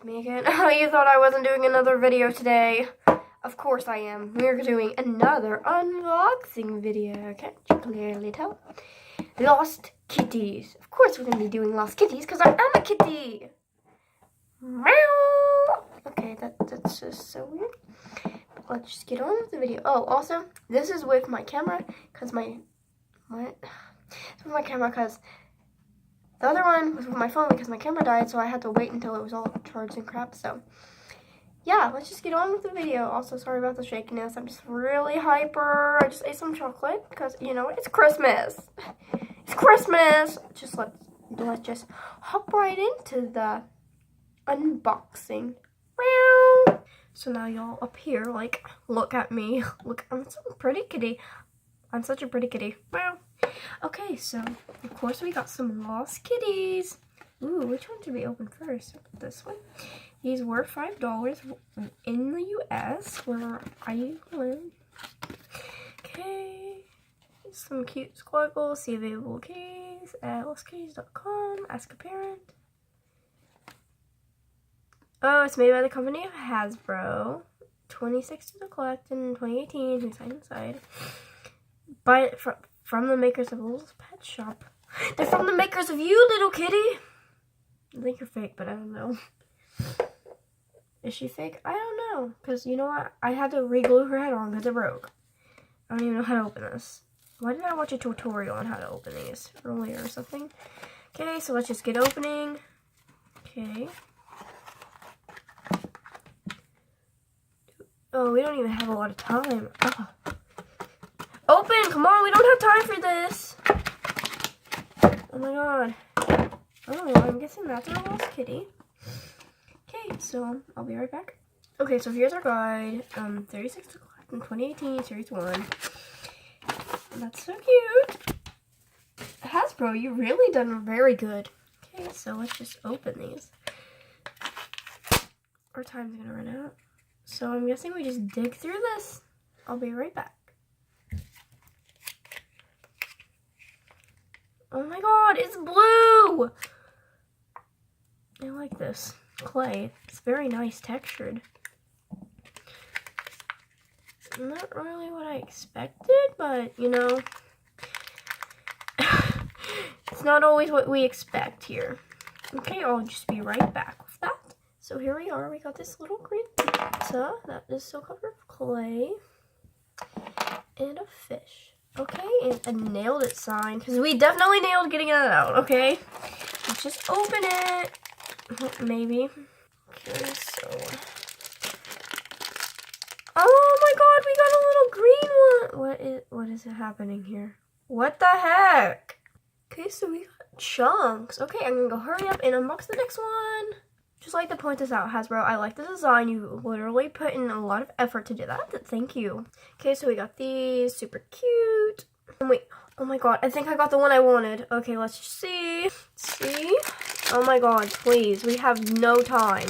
me again. Oh, you thought I wasn't doing another video today. Of course I am. We're doing another unboxing video. Can't you clearly tell? Lost kitties. Of course we're going to be doing lost kitties because I am a kitty. Meow. Okay, that's just so weird. But let's just get on with the video. Oh, also, this is with my camera because my... What? It's with my camera because... The other one was with my phone because my camera died, so I had to wait until it was all charged and crap, so... Yeah, let's just get on with the video. Also, sorry about the shakiness. I'm just really hyper. I just ate some chocolate because, you know, it's Christmas. It's Christmas. Let's just hop right into the unboxing. Meow. So now y'all up here, like, look at me. Look, I'm such a pretty kitty. I'm such a pretty kitty. Meow. Okay, so, of course, we got some lost kitties. Ooh, which one should we open first? This one. These were $5 in the US, where I live. Okay. Some cute squaggles. See available keys at lostkitties.com. Ask a parent. Oh, it's made by the company of Hasbro. 26 to collect in 2018. Inside. Buy it from the makers of Little Pet Shop. They're from the makers of you, little kitty. I think you're fake, but I don't know. Is she fake? I don't know. Because, you know what? I had to re-glue her head on because it broke. I don't even know how to open this. Why did I watch a tutorial on how to open these earlier or something? Okay, so let's just get opening. Okay. Oh, we don't even have a lot of time. Oh. Open! Come on, we don't have time for this. Oh my god. Oh, I'm guessing that's our lost kitty. Okay, so I'll be right back. Okay, so here's our guide. 36 to collect in 2018, Series 1. That's so cute. Hasbro, you really done very good. Okay, so let's just open these. Our time's gonna run out. So I'm guessing we just dig through this. I'll be right back. Oh my god, it's blue! I like this clay. It's very nice textured. Not really what I expected, but, you know, it's not always what we expect here. Okay, I'll just be right back with that. So here we are. We got this little green pizza that is still covered with clay and a fish. Okay, and a nailed it sign, because we definitely nailed getting that out, okay? Let's just open it. Maybe. Okay, so... Oh my god, we got a little green one! What is it happening here? What the heck? Okay, so we got chunks. Okay, I'm gonna go hurry up and unbox the next one. Just like to point this out, Hasbro, I like the design. You literally put in a lot of effort to do that. Thank you. Okay, so we got these. Super cute. And wait, oh my god, I think I got the one I wanted. Okay, let's just see. See? Oh my god, please. We have no time.